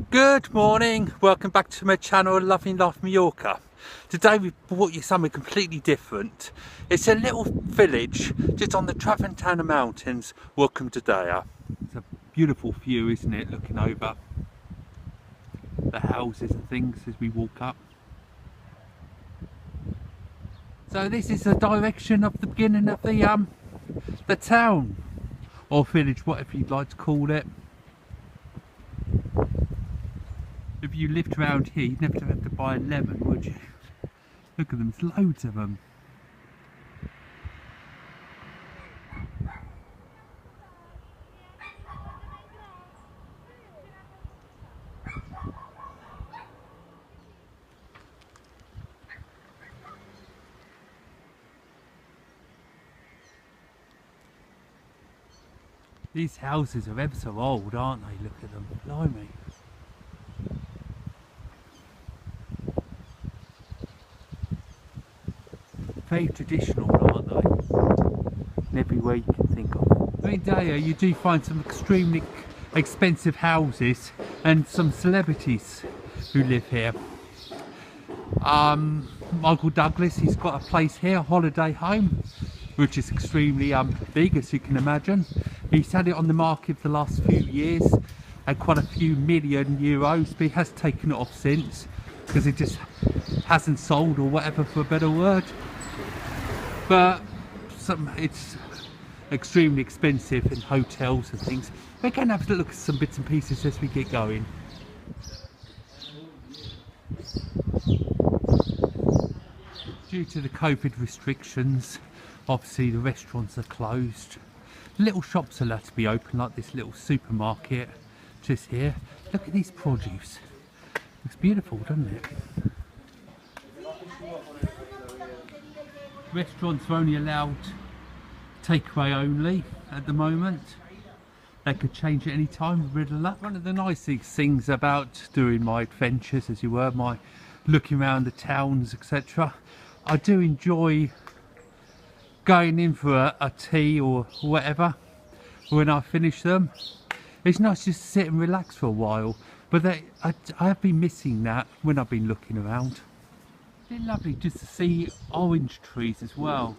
Good morning, welcome back to my channel Loving Life Mallorca. Today we've brought you something completely different. It's a little village just on the Tramontana Mountains. Welcome to DEYA. It's a beautiful view, isn't it, looking over the houses and things as we walk up. So this is the direction of the beginning of the town or village, whatever you'd like to call it. If you lived around here, you'd never have to buy a lemon, would you? Look at them, there's loads of them. These houses are ever so old, aren't they? Look at them, blimey. Very traditional, aren't they? In every way you can think of. In DEYA you do find some extremely expensive houses and some celebrities who live here. Michael Douglas, he's got a place here, a holiday home, which is extremely big, as you can imagine. He's had it on the market for the last few years at quite a few million euros, but he has taken it off since because it just hasn't sold, or whatever, for a better word. But it's extremely expensive in hotels and things. We're going to have to look at some bits and pieces as we get going. Due to the COVID restrictions, obviously the restaurants are closed. Little shops are allowed to be open, like this little supermarket just here. Look at these produce. Looks beautiful, doesn't it? Restaurants are only allowed takeaway only at the moment. They could change at any time, rid of luck. One of the nicest things about doing my adventures, as you were, my looking around the towns, etc., I do enjoy going in for a tea or whatever when I finish them. It's nice just to sit and relax for a while, but I have been missing that when I've been looking around. It's lovely just to see orange trees as well.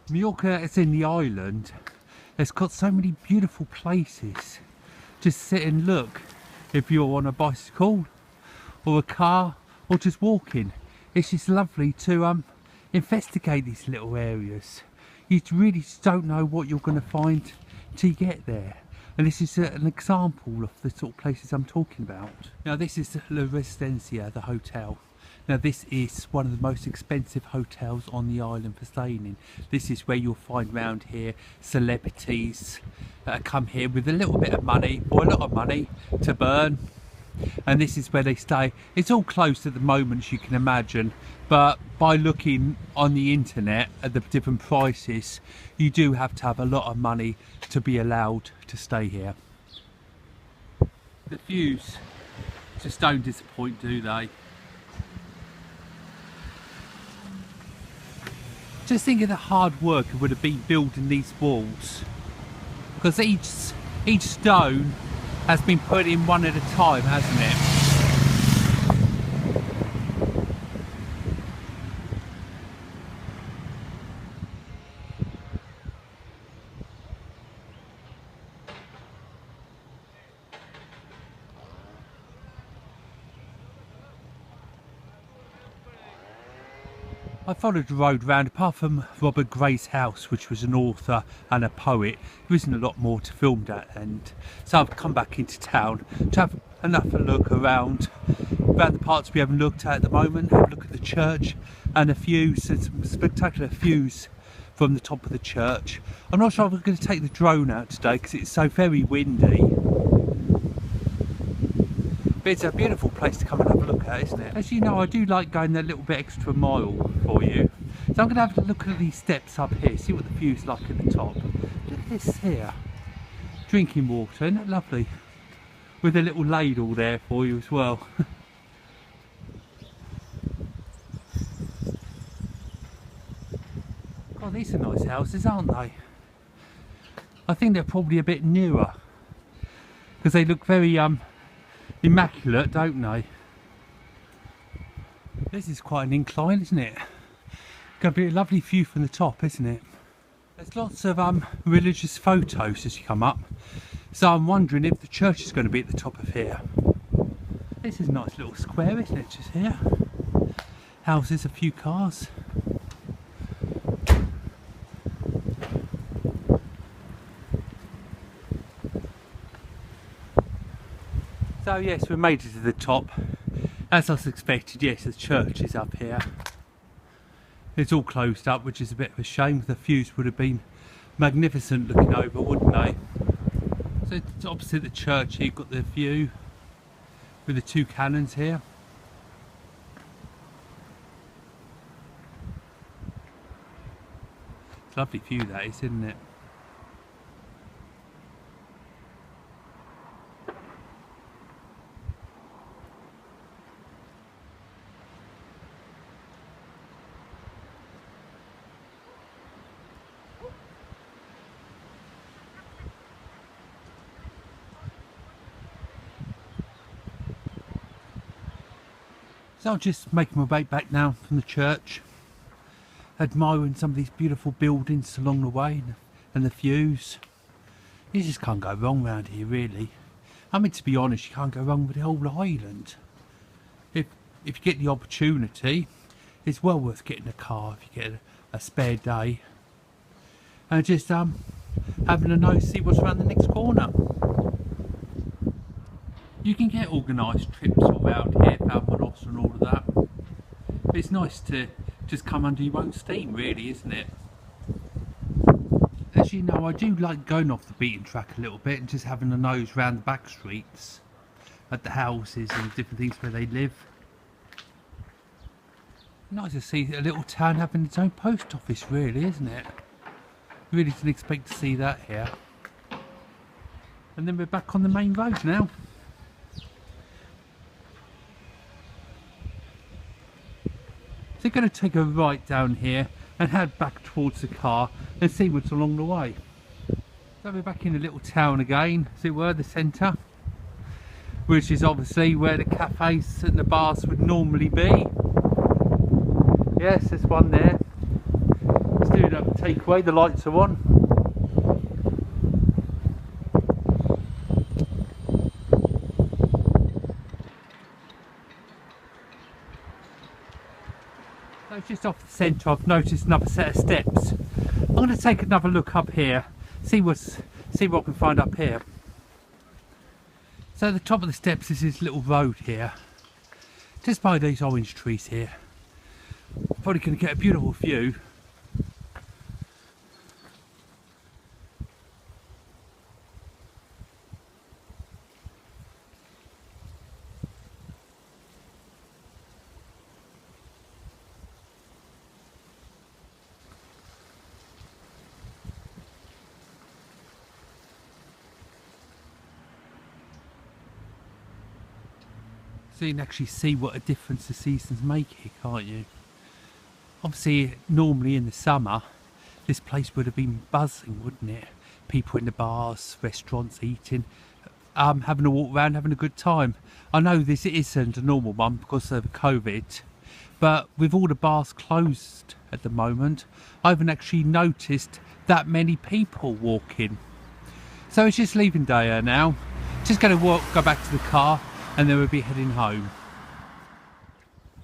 Mallorca is in the island. It's got so many beautiful places. Just sit and look if you're on a bicycle or a car or just walking. It's just lovely to investigate these little areas. You really just don't know what you're going to find till you get there. And this is an example of the sort of places I'm talking about. Now this is La Residencia, the hotel. Now this is one of the most expensive hotels on the island for staying in. This is where you'll find around here celebrities that come here with a little bit of money or a lot of money to burn. And this is where they stay. It's all closed at the moment, as you can imagine, but by looking on the internet at the different prices, you do have to have a lot of money to be allowed to stay here. The views just don't disappoint, do they? Just think of the hard work it would have been building these walls, because each stone has been put in one at a time, hasn't it? I followed the road round. Apart from Robert Gray's house, which was an author and a poet, there isn't a lot more to film that end. So I've come back into town to have another look around the parts we haven't looked at the moment. Have a look at the church and the views. There's some spectacular views from the top of the church. I'm not sure if we're going to take the drone out today because it's so very windy. But it's a beautiful place to come and have a look at, isn't it? As you know, I do like going a little bit extra mile for you. So I'm going to have a look at these steps up here, see what the view's like at the top. Look at this here. Drinking water, isn't it lovely? With a little ladle there for you as well. Oh, these are nice houses, aren't they? I think they're probably a bit newer because they look very immaculate, don't they? This is quite an incline, isn't it? Going to be a lovely view from the top, isn't it? There's lots of religious photos as you come up, so I'm wondering if the church is going to be at the top of here. This is a nice little square, isn't it, just here? Houses, a few cars. So yes, we made it to the top. As I expected, yes, the church is up here. It's all closed up, which is a bit of a shame. The views would have been magnificent looking over, wouldn't they? So it's opposite the church here, you've got the view with the two cannons here. It's a lovely view that is, isn't it? So I'm just making my way back now from the church, admiring some of these beautiful buildings along the way and the views. You just can't go wrong around here, really. I mean, to be honest, you can't go wrong with the whole island. If you get the opportunity, it's well worth getting a car if you get a spare day, and just having a nose, see what's around the next corner. You can get organised trips around here, Valmanos and all of that. But it's nice to just come under your own steam, really, isn't it? As you know, I do like going off the beaten track a little bit and just having a nose round the back streets at the houses and different things where they live. Nice to see a little town having its own post office, really, isn't it? Really didn't expect to see that here. And then we're back on the main road now. So you're going to take a right down here and head back towards the car and see what's along the way. So we're back in a little town again, as it were, the centre, which is obviously where the cafes and the bars would normally be. Yes, there's one there. Let's do that takeaway, the lights are on. So just off the centre, I've noticed another set of steps. I'm going to take another look up here, see what I can find up here. So at the top of the steps is this little road here, just by these orange trees here. Probably going to get a beautiful view. So you can actually see what a difference the seasons make here, can't you? Obviously, normally in the summer, this place would have been buzzing, wouldn't it? People in the bars, restaurants, eating, having a walk around, having a good time. I know this isn't a normal one because of COVID, but with all the bars closed at the moment, I haven't actually noticed that many people walking. So it's just leaving DEYA now. Just going to go back to the car, and then we'll be heading home.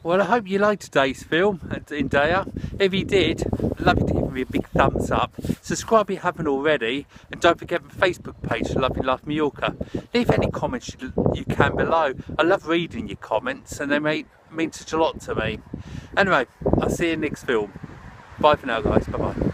Well, I hope you liked today's film in DEYA. If you did, I'd love you to give me a big thumbs up. Subscribe if you haven't already, and don't forget my Facebook page, Lovely Life Mallorca. Leave any comments you can below. I love reading your comments, and they mean such a lot to me. Anyway, I'll see you in the next film. Bye for now, guys. Bye bye.